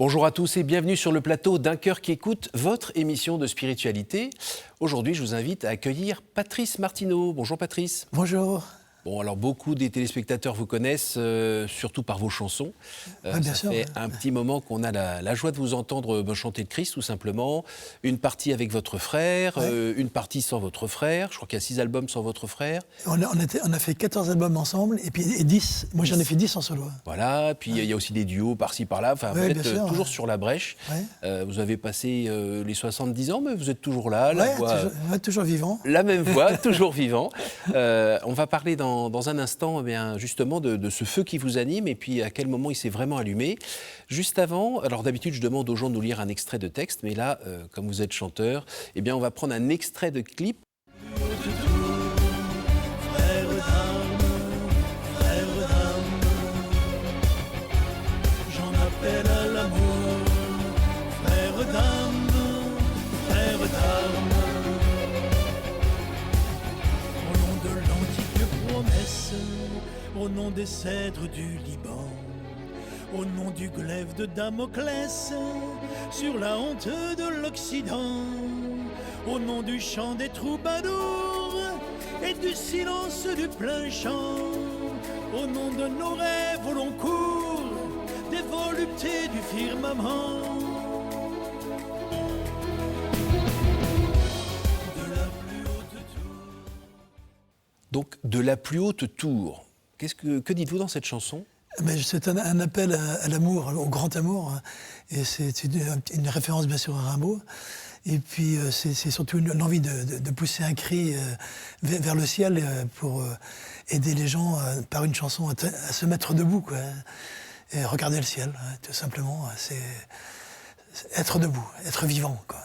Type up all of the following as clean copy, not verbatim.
Bonjour à tous et bienvenue sur le plateau d'Un cœur qui écoute, votre émission de spiritualité. Aujourd'hui, je vous invite à accueillir Patrice Martineau. Bonjour Patrice. Bonjour. Bon, alors beaucoup des téléspectateurs vous connaissent, surtout par vos chansons. Bien ça sûr, fait ouais. un petit moment qu'on a la joie de vous entendre chanter le Christ, tout simplement. Une partie avec votre frère, une partie sans votre frère. Je crois qu'il y a 6 albums sans votre frère. On a fait 14 albums ensemble et puis 10. Moi, j'en ai fait 10 en solo. Voilà, puis il y a aussi des duos par-ci, par-là. Enfin, vous êtes toujours sur la brèche. Ouais. Vous avez passé les 70 ans, mais vous êtes toujours là. La voix, toujours vivant. La même voix, toujours vivant. On va parler dans un instant, eh bien, justement, de ce feu qui vous anime et puis à quel moment il s'est vraiment allumé. Juste avant, alors d'habitude, je demande aux gens de nous lire un extrait de texte, mais là, comme vous êtes chanteur, eh bien, on va prendre un extrait de clip. Au nom des cèdres du Liban, au nom du glaive de Damoclès, sur la honte de l'Occident, au nom du chant des troubadours et du silence du plein champ, au nom de nos rêves au long cours, des voluptés du firmament. Donc, de la plus haute tour. Que dites-vous dans cette chanson ? C'est un appel à l'amour, au grand amour. Et c'est une référence, bien sûr, à Rimbaud. Et puis, c'est surtout l'envie de pousser un cri vers le ciel pour aider les gens, par une chanson, à se mettre debout, quoi. Et regarder le ciel, tout simplement. C'est être debout, être vivant, quoi.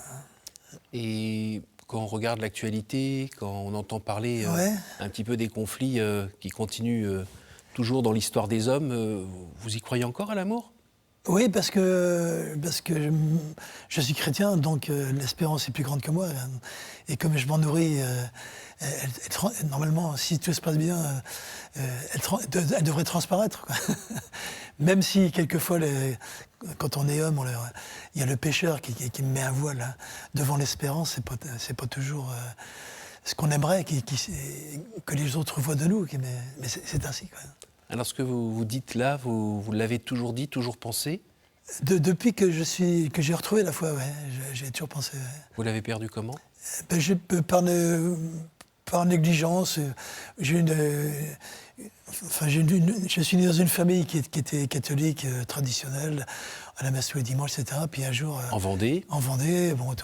Et quand on regarde l'actualité, quand on entend parler un petit peu des conflits qui continuent toujours dans l'histoire des hommes, vous y croyez encore à l'amour ? Oui, parce que je suis chrétien, donc l'espérance est plus grande que moi. Et comme je m'en nourris, normalement, si tout se passe bien, elle devrait transparaître, quoi. Même si, quelquefois, quand on est homme, il y a le pécheur qui met un voile devant l'espérance. C'est pas toujours ce qu'on aimerait que les autres voient de nous, mais c'est ainsi, quoi. Alors, ce que vous dites là, vous l'avez toujours dit, toujours pensé ? Depuis que j'ai retrouvé la foi, j'ai toujours pensé. Ouais. Vous l'avez perdu comment ? Par négligence. Je suis né dans une famille qui était catholique, traditionnelle, à la messe tous les dimanches, etc. Puis un jour... En Vendée ? En Vendée, bon...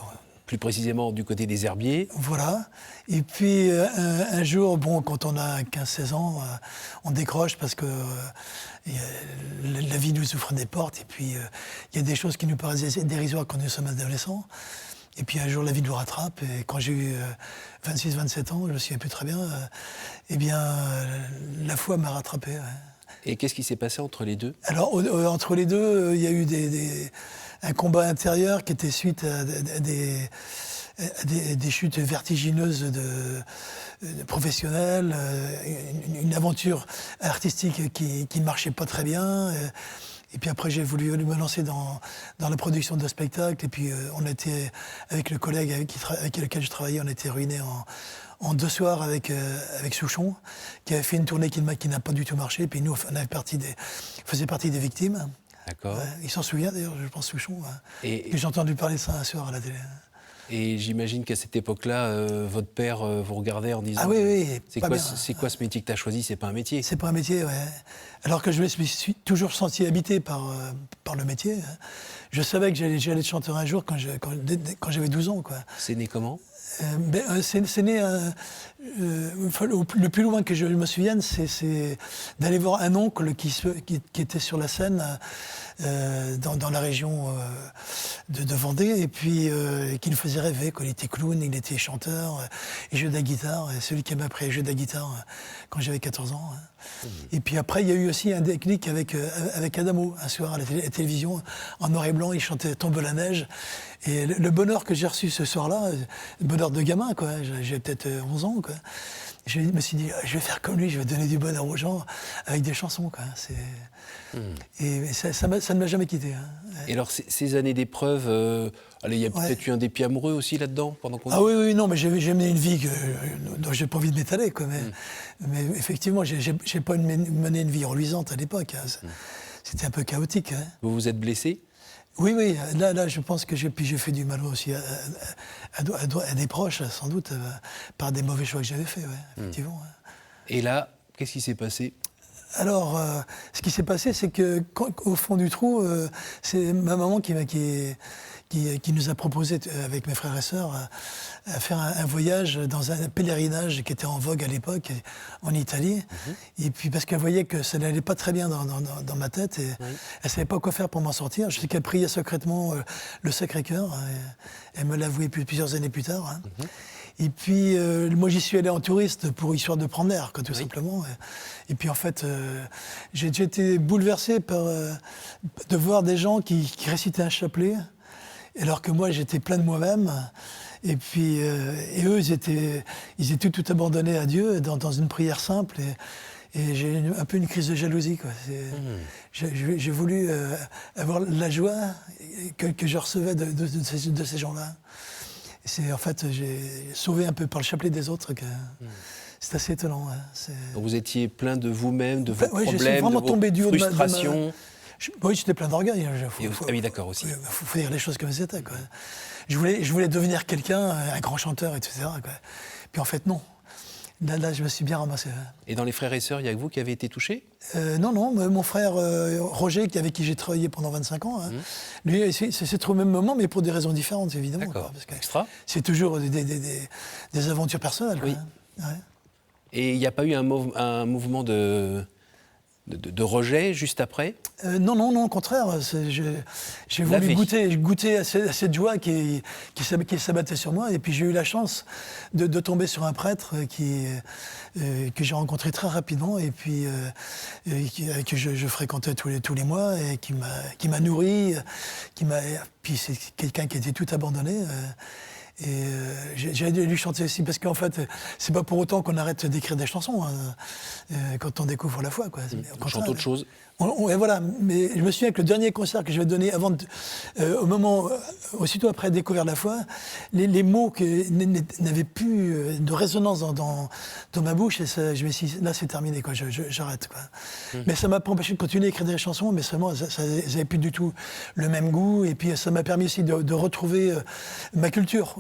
Plus précisément du côté des Herbiers. Voilà. Et puis un jour, quand on a 15-16 ans, on décroche parce que la vie nous ouvre des portes. Et puis il y a des choses qui nous paraissent dérisoires quand nous sommes adolescents. Et puis un jour, la vie nous rattrape. Et quand j'ai eu 26-27 ans, je me souviens plus très bien, la foi m'a rattrapé. Ouais. Et qu'est-ce qui s'est passé entre les deux ? Alors, entre les deux, il y a eu un combat intérieur qui était suite à des chutes vertigineuses de professionnels, une aventure artistique qui ne marchait pas très bien. Et puis après, j'ai voulu me lancer dans la production de spectacles. Et puis, on était, avec le collègue avec lequel je travaillais, on était ruinés en 2 soirs avec Souchon, qui avait fait une tournée qui n'a pas du tout marché. Puis nous, on faisait partie des victimes. D'accord. Il s'en souvient d'ailleurs, je pense, Souchon. Et j'ai entendu parler de ça un soir à la télé. Et j'imagine qu'à cette époque-là, votre père vous regardait en disant... Ah oui, c'est quoi ce métier que tu as choisi ? C'est pas un métier. C'est pas un métier, ouais. Alors que je me suis toujours senti habité par le métier. Je savais que j'allais être chanteur un jour quand j'avais 12 ans, quoi. C'est né comment ? C'est né... le plus loin que je me souvienne, c'est d'aller voir un oncle qui était sur la scène dans la région de Vendée, et puis qui nous faisait rêver, quoi. Il était clown, il était chanteur, il jouait de la guitare, et celui qui m'a appris à jouer de la guitare quand j'avais 14 ans. Et puis après, il y a eu aussi un déclic avec Adamo, un soir à la télévision, en noir et blanc, il chantait « Tombe la neige ». Et le bonheur que j'ai reçu ce soir-là, le bonheur de gamin, quoi, j'ai peut-être 11 ans, quoi. Je me suis dit, je vais faire comme lui, je vais donner du bonheur aux gens avec des chansons, quoi. Et ça ne m'a jamais quitté. Hein. Et alors, ces années d'épreuves, il y a peut-être eu un dépit amoureux aussi là-dedans pendant qu'on... Ah oui, non, mais j'ai mené une vie dont j'ai pas envie de m'étaler, quoi. Mais effectivement, j'ai pas mené une vie reluisante à l'époque. Hein. C'était un peu chaotique. Hein. Vous vous êtes blessé? Oui, là, je pense que j'ai fait du mal aussi à des proches, sans doute, par des mauvais choix que j'avais faits, effectivement. Et là, qu'est-ce qui s'est passé? Alors, ce qui s'est passé, c'est qu'au fond du trou, c'est ma maman qui nous a proposé, avec mes frères et sœurs, à faire un voyage dans un pèlerinage qui était en vogue à l'époque, en Italie. Et puis, parce qu'elle voyait que ça n'allait pas très bien dans ma tête, et elle ne savait pas quoi faire pour m'en sortir. Je sais qu'elle priait secrètement le Sacré-Cœur. Elle me l'a avoué plusieurs années plus tard. Hein. Et puis, moi, j'y suis allé en touriste histoire de prendre l'air, tout simplement. Et puis, en fait, j'ai été bouleversé de voir des gens qui récitaient un chapelet, alors que moi, j'étais plein de moi-même. Et puis, eux, ils étaient tout abandonnés à Dieu dans une prière simple. Et j'ai eu un peu une crise de jalousie, quoi. J'ai voulu avoir la joie que je recevais de ces gens-là. En fait, j'ai sauvé un peu par le chapelet des autres. C'est assez étonnant. Hein. Donc vous étiez plein de vous-même, de vos problèmes, je suis vraiment de tombé vos frustrations. Oui, j'étais plein d'orgueil. Ah oui, d'accord, aussi. Il faut dire les choses comme c'était. Quoi. Je voulais devenir quelqu'un, un grand chanteur, etc. Quoi. Puis en fait, non. Là, je me suis bien ramassé. Et dans les frères et sœurs, il y a que vous qui avez été touchés? Non, mon frère Roger, avec qui j'ai travaillé pendant 25 ans, lui, c'est au même moment, mais pour des raisons différentes, évidemment. D'accord, parce que extra. C'est toujours des aventures personnelles. Oui. Quoi. Ouais. Et il n'y a pas eu un mouvement de rejet juste après? Non, au contraire. J'ai voulu goûter à cette joie qui s'abattait sur moi. Et puis j'ai eu la chance de tomber sur un prêtre que j'ai rencontré très rapidement et puis que je fréquentais tous les mois et qui m'a nourri. Puis c'est quelqu'un qui était tout abandonné. Et j'ai dû lui chanter aussi, parce qu'en fait, c'est pas pour autant qu'on arrête d'écrire des chansons quand on découvre la foi. Quoi. On chante autre chose. Et voilà, mais je me souviens que le dernier concert que je vais donner aussitôt après découvrir la foi, les mots n'avaient plus de résonance dans ma bouche, et je me suis dit, là c'est terminé, quoi, j'arrête. Quoi. Mais ça m'a pas empêché de continuer à écrire des chansons, mais seulement ça n'avait plus du tout le même goût, et puis ça m'a permis aussi de retrouver ma culture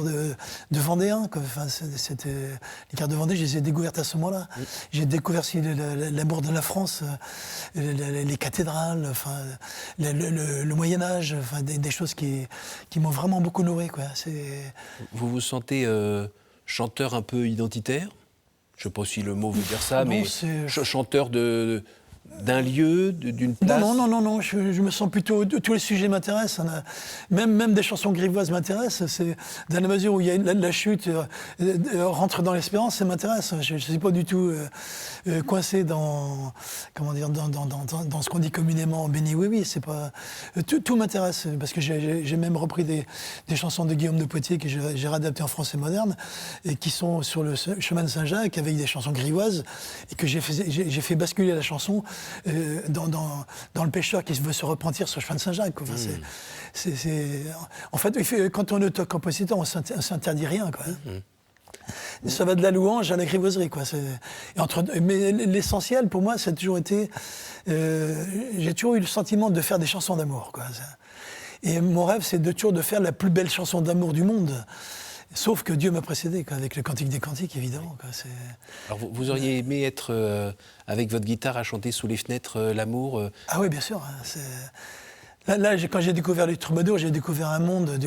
de Vendéen. Quoi. Enfin, les cartes de Vendée, je les ai découvertes à ce moment-là. J'ai découvert aussi l'amour de la France, les cathédrales, enfin, le Moyen-Âge, enfin, des choses qui m'ont vraiment beaucoup nourri. Quoi. Vous vous sentez chanteur un peu identitaire? Je ne sais pas si le mot veut dire ça, mais chanteur d'un lieu, d'une place? Non, je me sens plutôt... Tous les sujets m'intéressent. Même des chansons grivoises m'intéressent. C'est dans la mesure où il y a la chute, rentre dans l'espérance, ça m'intéresse. Je ne suis pas du tout coincé dans ce qu'on dit communément béni oui. C'est pas... Tout m'intéresse, parce que j'ai même repris des chansons de Guillaume de Poitiers que j'ai réadaptées en français moderne, et qui sont sur le chemin de Saint-Jacques, avec des chansons grivoises, et que j'ai fait basculer la chanson dans le pêcheur qui veut se repentir sur le chemin de Saint-Jacques. Enfin, en fait, quand on est compositeur, on ne s'interdit rien. Quoi. Ça va de la louange à la grivoiserie. Quoi. Mais l'essentiel, pour moi, ça a toujours été... j'ai toujours eu le sentiment de faire des chansons d'amour. Quoi. Et mon rêve, c'est toujours de faire la plus belle chanson d'amour du monde. Sauf que Dieu m'a précédé, quoi, avec le Cantique des Cantiques, évidemment. Quoi, Alors vous auriez aimé être avec votre guitare à chanter sous les fenêtres l'amour Ah oui, bien sûr. Hein, Là, quand j'ai découvert les troubadours, j'ai découvert un monde,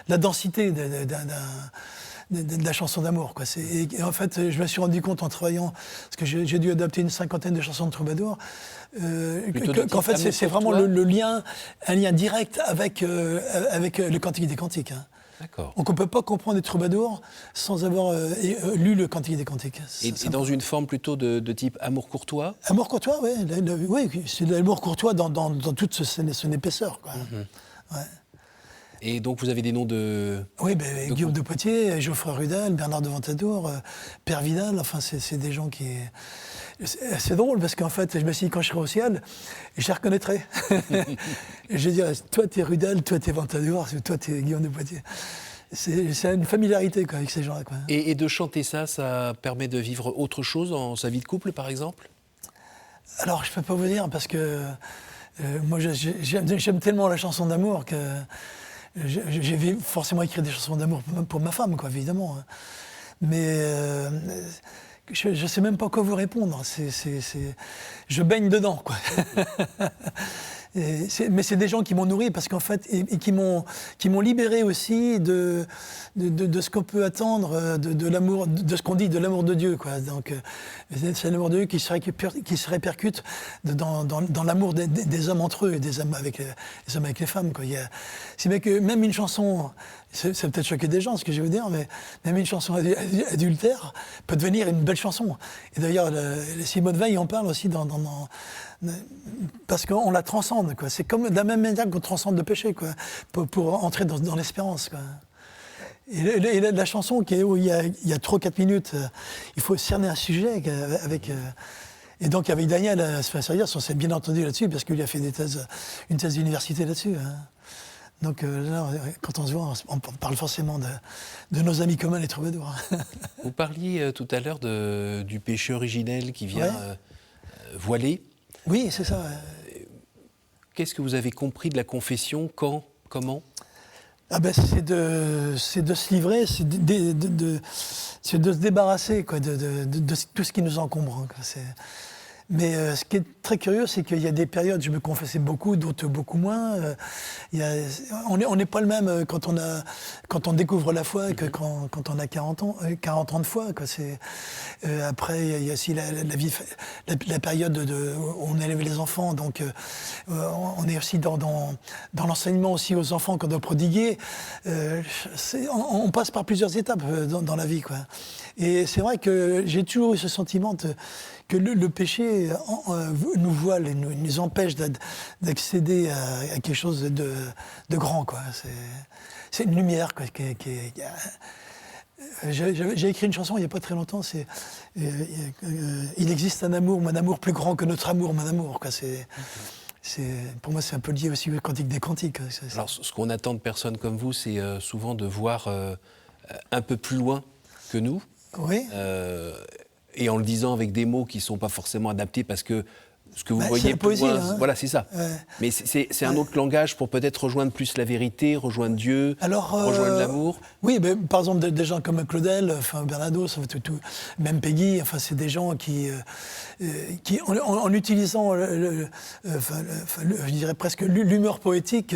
la densité de la chanson d'amour. Quoi. Et en fait, je me suis rendu compte en travaillant, parce que j'ai dû adapter une 50aine de chansons de troubadours, qu'en fait, c'est vraiment le lien, un lien direct avec le Cantique des Cantiques. Hein. D'accord. Donc on ne peut pas comprendre les troubadours sans avoir lu le Cantique des Cantiques. Et dans une forme plutôt de type amour courtois? Amour courtois, oui. Oui, c'est l'amour courtois dans toute son épaisseur. Quoi. Ouais. Et donc vous avez des noms de... Oui, Guillaume de Poitiers, Geoffroy Rudel, Bernard de Ventadour, Père Vidal, enfin c'est des gens qui... C'est drôle parce qu'en fait, je me suis dit quand je serai au ciel, je les reconnaîtrai. Et je dirais, toi t'es Rudel, toi t'es Ventadour, toi t'es Guillaume de Poitiers. C'est une familiarité quoi, avec ces gens-là. Quoi. Et de chanter ça permet de vivre autre chose dans sa vie de couple, par exemple? Alors, je peux pas vous dire parce que moi, j'aime tellement la chanson d'amour que j'ai forcément écrit des chansons d'amour pour ma femme, quoi, évidemment. Mais je sais même pas quoi vous répondre. Je baigne dedans, quoi. Mais c'est des gens qui m'ont nourri parce qu'en fait et qui m'ont libéré aussi de ce qu'on peut attendre de l'amour, de ce qu'on dit de l'amour de Dieu, quoi. Donc c'est l'amour de Dieu qui se répercute dans l'amour des hommes entre eux et des hommes avec les femmes, quoi. C'est vrai que même une chanson, c'est peut-être choquer des gens ce que je vais vous dire, mais même une chanson adultère peut devenir une belle chanson. Et d'ailleurs Simone Veil en parle aussi parce qu'on la transcende, quoi. C'est comme de la même manière qu'on transcende le péché, quoi, pour entrer dans l'espérance, quoi. Et la chanson où il y a 3-4 minutes, il faut cerner un sujet avec... Et donc avec Daniel Sfasarias, on s'est bien entendu là-dessus, parce qu'il a fait une thèse d'université là-dessus. Hein. Donc là, quand on se voit, on parle forcément de nos amis communs, les troubadours. Vous parliez tout à l'heure du péché originel qui vient voiler. Oui, c'est ça. Qu'est-ce que vous avez compris de la confession? Quand? Comment? C'est de se livrer, c'est de se débarrasser, quoi, de tout ce qui nous encombre. Hein, quoi. Mais ce qui est très curieux, c'est qu'il y a des périodes où je me confessais beaucoup, d'autres beaucoup moins. On n'est pas le même quand on découvre la foi que quand on a 40 ans de foi. Quoi. Après, il y a aussi la période où on élève les enfants. Donc, on est aussi dans l'enseignement aussi aux enfants qu'on doit prodiguer. On passe par plusieurs étapes dans la vie, quoi. Et c'est vrai que j'ai toujours eu ce sentiment que le péché nous voile et nous empêche d'accéder à quelque chose de grand, quoi. C'est une lumière, quoi, j'ai écrit une chanson il n'y a pas très longtemps, il existe un amour plus grand que notre amour, mon amour, quoi. Pour moi, c'est un peu lié aussi au Cantique des Cantiques. Alors, ce qu'on attend de personnes comme vous, c'est souvent de voir un peu plus loin que nous. Oui. Et en le disant avec des mots qui ne sont pas forcément adaptés parce que ce que vous voyez c'est la poésie, plus loin, hein. voilà, c'est ça. Mais c'est un autre langage pour peut-être rejoindre plus la vérité, rejoindre Dieu, rejoindre l'amour. Oui, mais par exemple des gens comme Claudel, enfin Bernados, même Peggy, enfin c'est des gens qui en utilisant, je dirais presque l'humeur poétique,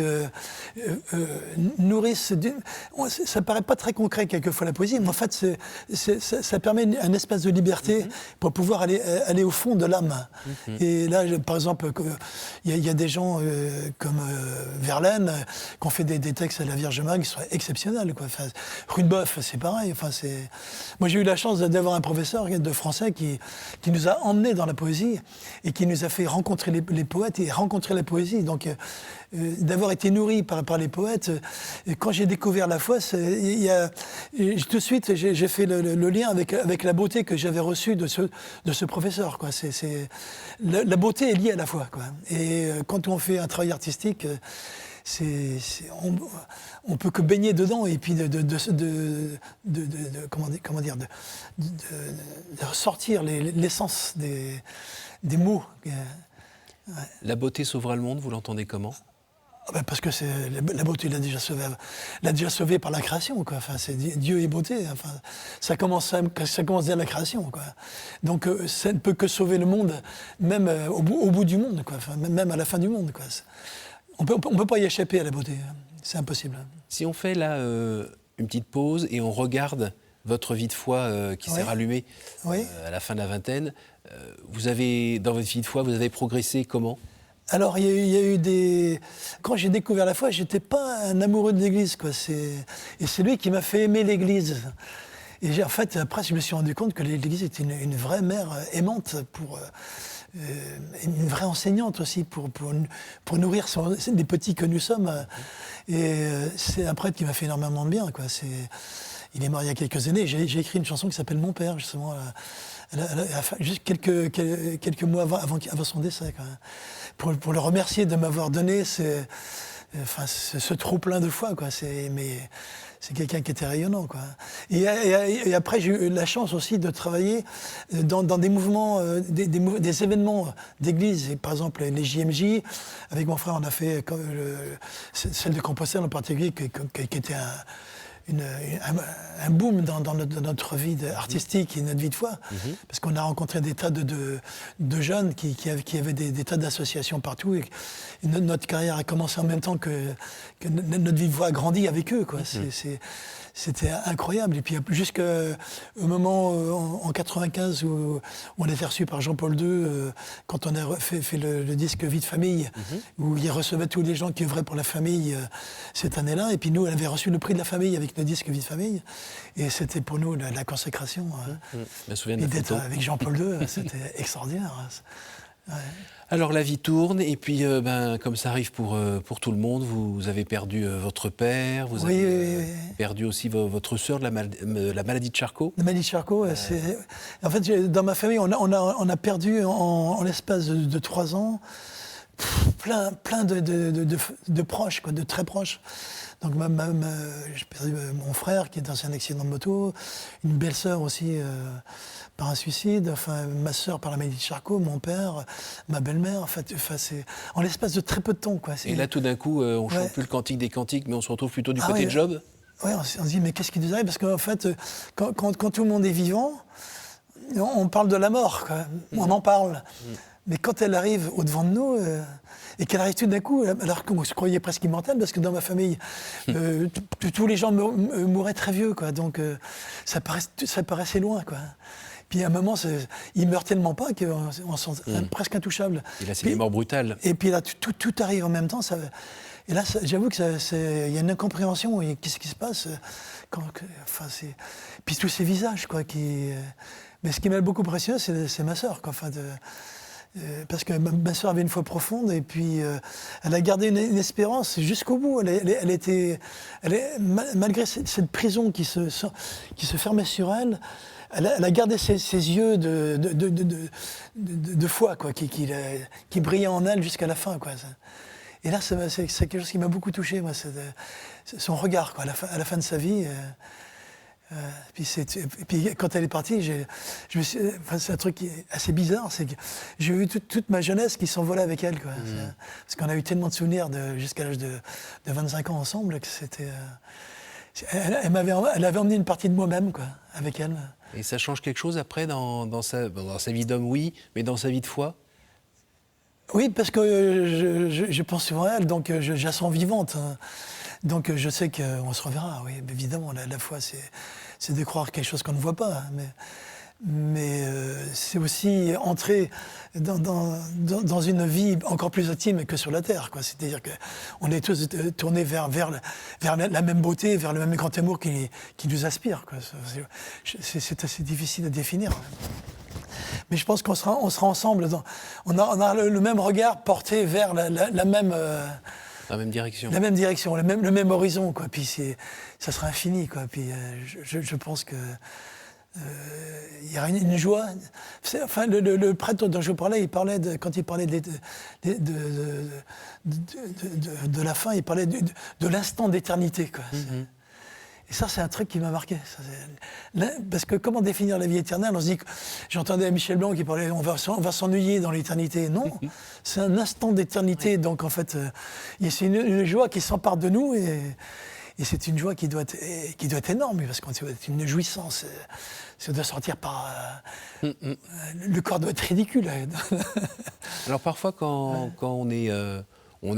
nourrissent. Ça paraît pas très concret quelquefois la poésie, mais en fait ça permet un espace de liberté pour pouvoir aller au fond de l'âme. Et là, par exemple, il y a des gens comme Verlaine qui ont fait des textes à la Vierge Marie qui sont exceptionnels, quoi. Enfin, Rudebeuf, c'est pareil. Enfin, moi, j'ai eu la chance d'avoir un professeur de français qui nous a emmenés dans la poésie et qui nous a fait rencontrer les poètes et rencontrer la poésie. Donc, d'avoir été nourri par les poètes, quand j'ai découvert la foi, tout de suite, j'ai fait le lien avec la beauté que j'avais reçue de ce professeur, quoi. La beauté est liée à la foi, quoi. Et quand on fait un travail artistique, on peut que baigner dedans et puis de ressortir l'essence des mots. La beauté sauvera le monde, vous l'entendez comment? Parce que la beauté l'a déjà sauvé par la création, quoi. Enfin, c'est Dieu et beauté. Enfin, ça commence dès la création, quoi. Donc ça ne peut que sauver le monde, même au bout du monde, quoi. Enfin, même à la fin du monde, quoi. On peut pas y échapper à la beauté. C'est impossible. Si on fait là une petite pause et on regarde votre vie de foi qui s'est rallumée à la fin de la vingtaine, dans votre vie de foi, vous avez progressé comment? Alors, il y a eu quand j'ai découvert la foi, j'étais pas un amoureux de l'Église, quoi. Et c'est lui qui m'a fait aimer l'Église. Et en fait, après, je me suis rendu compte que l'Église était une vraie mère aimante une vraie enseignante aussi pour nourrir les petits que nous sommes. C'est un prêtre qui m'a fait énormément de bien, quoi. Il est mort il y a quelques années. J'ai écrit une chanson qui s'appelle Mon Père, justement, juste quelques mois avant son décès, quand même. Pour le remercier de m'avoir donné ce trop-plein de foi, quoi. C'est quelqu'un qui était rayonnant, quoi. Et après, j'ai eu la chance aussi de travailler dans des mouvements, des événements d'église. Et par exemple, les JMJ, avec mon frère, on a fait celle de Compostelle en particulier, qui était un boom dans notre vie artistique et notre vie de foi, parce qu'on a rencontré des tas de jeunes qui avaient des tas d'associations partout, et notre carrière a commencé en même temps que notre vie de foi a grandi avec eux, quoi. C'était incroyable. Et puis jusqu'au moment en 95 où on était reçu par Jean-Paul II, quand on a fait le disque Vie de famille, où il recevait tous les gens qui œuvraient pour la famille cette année-là. Et puis nous, on avait reçu le prix de la famille avec le disque Vie de famille. Et c'était pour nous la consécration. Je me souviens de la d'être photo. avec Jean-Paul II, c'était extraordinaire. Ouais. Alors la vie tourne et puis comme ça arrive pour tout le monde, vous avez perdu votre père, vous avez perdu aussi votre sœur de la maladie de Charcot. La maladie de Charcot, en fait, dans ma famille, on a perdu en l'espace de 3 ans plein de proches, quoi, de très proches. Donc j'ai perdu mon frère qui est dans un accident de moto, une belle-sœur aussi par un suicide, enfin ma sœur par la maladie de Charcot, mon père, ma belle-mère, en fait c'est en l'espace de très peu de temps, quoi. Et là tout d'un coup, on ne chante plus le cantique des cantiques, mais on se retrouve plutôt du côté de Job. Oui, on se dit mais qu'est-ce qui nous arrive ? Parce qu'en fait, quand tout le monde est vivant, on parle de la mort, quoi. On en parle. Mais quand elle arrive au-devant de nous, et qu'elle arrive tout d'un coup, alors qu'on se croyait presque immortel, parce que dans ma famille, tous les gens mouraient très vieux, quoi. Donc ça paraissait loin, quoi. Puis à un moment, il meurt tellement pas qu'on se sent presque intouchable. Et là, c'est des morts brutales. Et puis là, tout arrive en même temps. Et là, j'avoue qu'il y a une incompréhension. Qu'est-ce qui se passe puis tous ces visages, quoi. Mais ce qui m'a beaucoup impressionné, c'est ma sœur, quoi. Enfin, parce que ma sœur avait une foi profonde et puis elle a gardé une espérance jusqu'au bout. Malgré cette prison qui se fermait sur elle, elle a gardé ses yeux de foi, quoi, qui brillaient en elle jusqu'à la fin, quoi. Et là, c'est quelque chose qui m'a beaucoup touché, moi, c'est son regard, quoi, à la fin de sa vie. Puis quand elle est partie, c'est un truc qui est assez bizarre, c'est que j'ai eu toute ma jeunesse qui s'envolait avec elle, quoi. Parce qu'on a eu tellement de souvenirs jusqu'à l'âge de 25 ans ensemble que c'était. Elle avait emmené une partie de moi-même, quoi, avec elle. Et ça change quelque chose après dans sa vie d'homme, oui, mais dans sa vie de foi ? Oui, parce que je pense souvent à elle, donc je la sens vivante. Donc je sais qu'on se reverra, oui, évidemment. La foi, c'est de croire quelque chose qu'on ne voit pas. Mais c'est aussi entrer dans une vie encore plus intime que sur la terre, quoi. C'est-à-dire qu'on est tous tournés vers la même beauté, vers le même grand amour qui nous aspire, quoi. C'est assez difficile à définir. Mais je pense qu'on sera ensemble. On a le même regard porté vers la même... La même direction. La même direction, le même horizon, quoi. Puis ça sera infini, quoi. Puis je pense que il y aura une joie. Enfin, le prêtre dont je vous parlais, quand il parlait de la fin, il parlait de l'instant d'éternité, quoi. Et ça, c'est un truc qui m'a marqué. Parce que comment définir la vie éternelle ? On se dit que j'entendais Michel Blanc qui parlait on va s'ennuyer dans l'éternité. Non, c'est un instant d'éternité. Donc en fait, c'est une joie qui s'empare de nous et c'est une joie qui doit être énorme parce que c'est une jouissance. Ça doit sortir par. Le corps doit être ridicule. Alors parfois, quand on est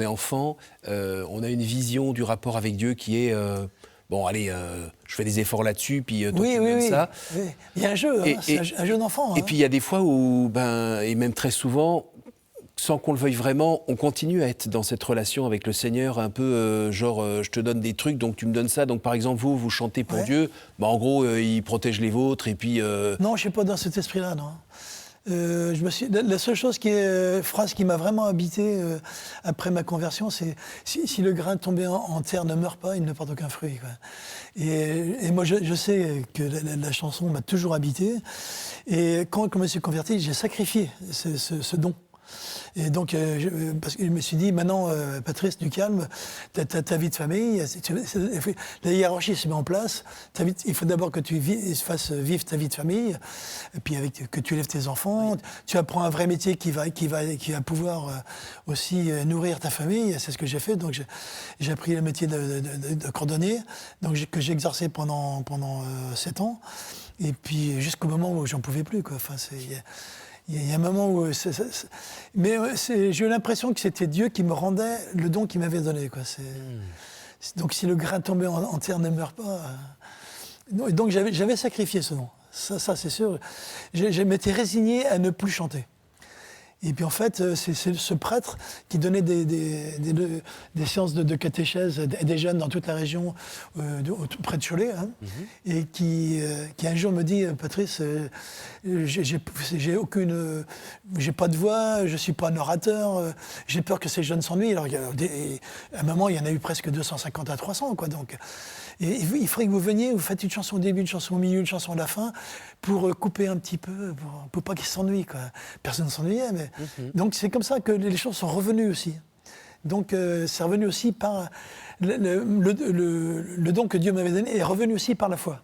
enfant, on a une vision du rapport avec Dieu qui est. Bon, allez, je fais des efforts là-dessus, puis toi, tu me donnes ça. Oui. Il y a un jeu, c'est un jeu d'enfant. Et puis, il y a des fois où, et même très souvent, sans qu'on le veuille vraiment, on continue à être dans cette relation avec le Seigneur, un peu je te donne des trucs, donc tu me donnes ça. Donc, par exemple, vous chantez pour Dieu, en gros, il protège les vôtres, et puis... Non, je ne suis pas dans cet esprit-là, non. La seule chose phrase qui m'a vraiment habité après ma conversion, c'est si le grain tombé en terre ne meurt pas, il ne porte aucun fruit, quoi. Et moi, je sais que la chanson m'a toujours habité. Et quand je me suis converti, j'ai sacrifié ce don. Et donc, parce que je me suis dit, maintenant, Patrice, du calme, ta vie de famille, la hiérarchie se met en place. Il faut d'abord que tu fasses vivre ta vie de famille, et puis que tu élèves tes enfants. Oui. Tu apprends un vrai métier qui va pouvoir aussi nourrir ta famille. C'est ce que j'ai fait. Donc, j'ai appris le métier de cordonnier, que j'ai exercé pendant 7 ans. Et puis, jusqu'au moment où j'en pouvais plus, quoi. Enfin, il y a un moment où... Mais j'ai eu l'impression que c'était Dieu qui me rendait le don qu'il m'avait donné, quoi. Donc si le grain tombé en terre ne meurt pas... Donc j'avais sacrifié ce don. Ça c'est sûr. Je m'étais résigné à ne plus chanter. Et puis en fait, c'est ce prêtre qui donnait des séances de catéchèse à des jeunes dans toute la région, près de Cholet, hein, et qui un jour me dit, Patrice, j'ai pas de voix, je suis pas un orateur, j'ai peur que ces jeunes s'ennuient. Alors à un moment, il y en a eu presque 250 à 300, quoi. Donc, et il faudrait que vous veniez, vous faites une chanson au début, une chanson au milieu, une chanson à la fin, pour couper un petit peu, pour pas qu'ils s'ennuient, quoi. Personne ne s'ennuyait, mais... Donc c'est comme ça que les choses sont revenues aussi. Donc c'est revenu aussi par... Le don que Dieu m'avait donné est revenu aussi par la foi.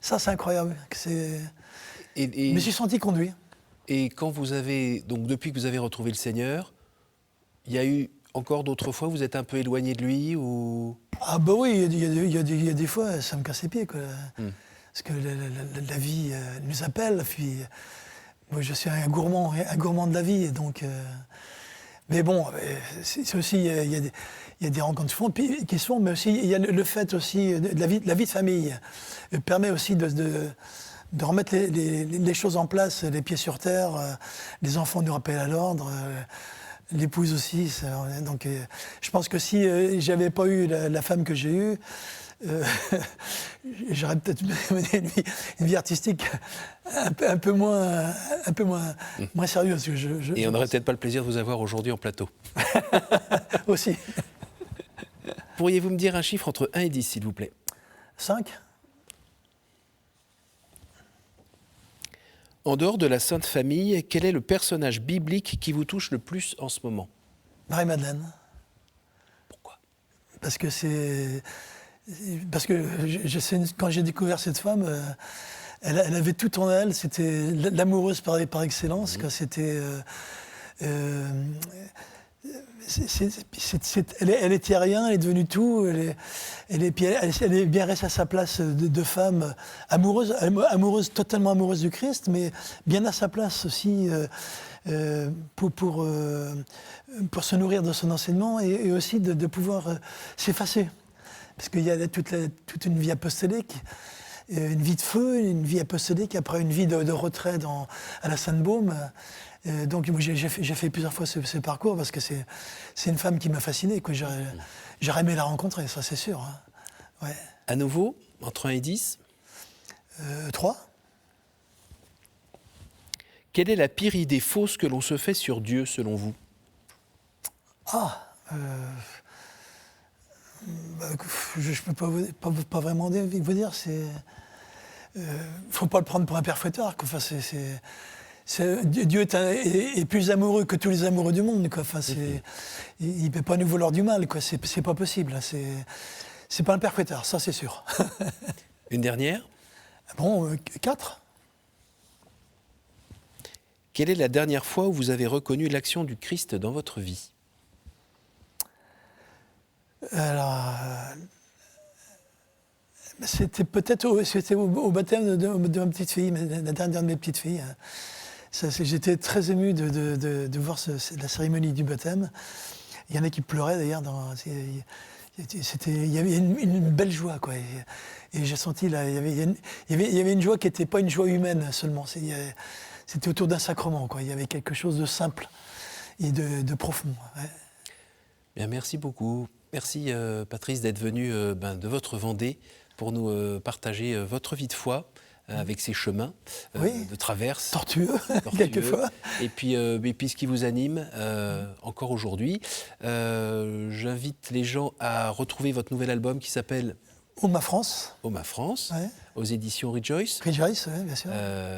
Ça, c'est incroyable. Je me suis senti conduit. Et quand vous avez... Donc depuis que vous avez retrouvé le Seigneur, il y a eu encore d'autres fois, vous êtes un peu éloigné de lui ou... Ah bah oui, il y a des fois, ça me casse les pieds, quoi. Parce que la vie nous appelle, puis moi je suis un gourmand de la vie, et donc... mais bon, c'est aussi, il y a des rencontres qui se font, mais aussi il y a le fait aussi, la vie de famille permet aussi de remettre les choses en place, les pieds sur terre, les enfants nous rappellent à l'ordre, l'épouse aussi. Donc, je pense que si j'avais pas eu la femme que j'ai eue, j'aurais peut-être mené une vie artistique un peu moins sérieuse. Et on n'aurait peut-être pas le plaisir de vous avoir aujourd'hui en plateau. Aussi. Pourriez-vous me dire un chiffre entre 1 et 10, s'il vous plaît? 5. En dehors de la Sainte Famille, quel est le personnage biblique qui vous touche le plus en ce moment? Marie-Madeleine. Pourquoi? Parce que quand j'ai découvert cette femme, elle avait tout en elle. C'était l'amoureuse par excellence. C'était... elle était rien, elle est devenue tout. Elle est bien restée à sa place de femme amoureuse, totalement amoureuse du Christ, mais bien à sa place aussi pour se nourrir de son enseignement et aussi de pouvoir s'effacer. Parce qu'il y a toute une vie apostolique, une vie de feu, une vie apostolique, après une vie de retrait à la Sainte-Baume. Donc j'ai fait plusieurs fois ce parcours parce que c'est une femme qui m'a fasciné. J'aurais aimé la rencontrer, ça c'est sûr. Hein. Ouais. À nouveau, entre 1 et 10 3. Quelle est la pire idée fausse que l'on se fait sur Dieu, selon vous? Je ne peux pas vraiment vous dire. Faut pas le prendre pour un père fouettard. Enfin, Dieu est plus amoureux que tous les amoureux du monde. Quoi. Enfin, il ne peut pas nous vouloir du mal. Quoi. C'est pas possible. C'est pas un père fouettard, ça c'est sûr. Une dernière? Bon, 4. Quelle est la dernière fois où vous avez reconnu l'action du Christ dans votre vie? Alors, c'était peut-être au baptême de ma petite fille, la dernière de mes petites filles. J'étais très ému de voir la cérémonie du baptême. Il y en a qui pleuraient d'ailleurs. Il y avait une belle joie, quoi. Et j'ai senti là, il y avait une joie qui n'était pas une joie humaine seulement. C'était autour d'un sacrement, quoi. Il y avait quelque chose de simple et de profond. Ouais. Bien, merci beaucoup. Merci Patrice d'être venu de votre Vendée pour nous partager votre vie de foi avec ses chemins de traverse. Tortueux, quelquefois. Et puis ce qui vous anime encore aujourd'hui. J'invite les gens à retrouver votre nouvel album qui s'appelle Oma France. Oma France, Ouais. aux éditions Rejoice. Rejoice, oui, bien sûr.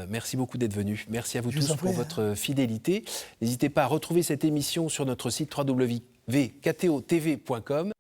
Merci beaucoup d'être venu. Merci à vous Je vous tous en pour prie. votre fidélité. N'hésitez pas à retrouver cette émission sur notre site www.ktotv.com.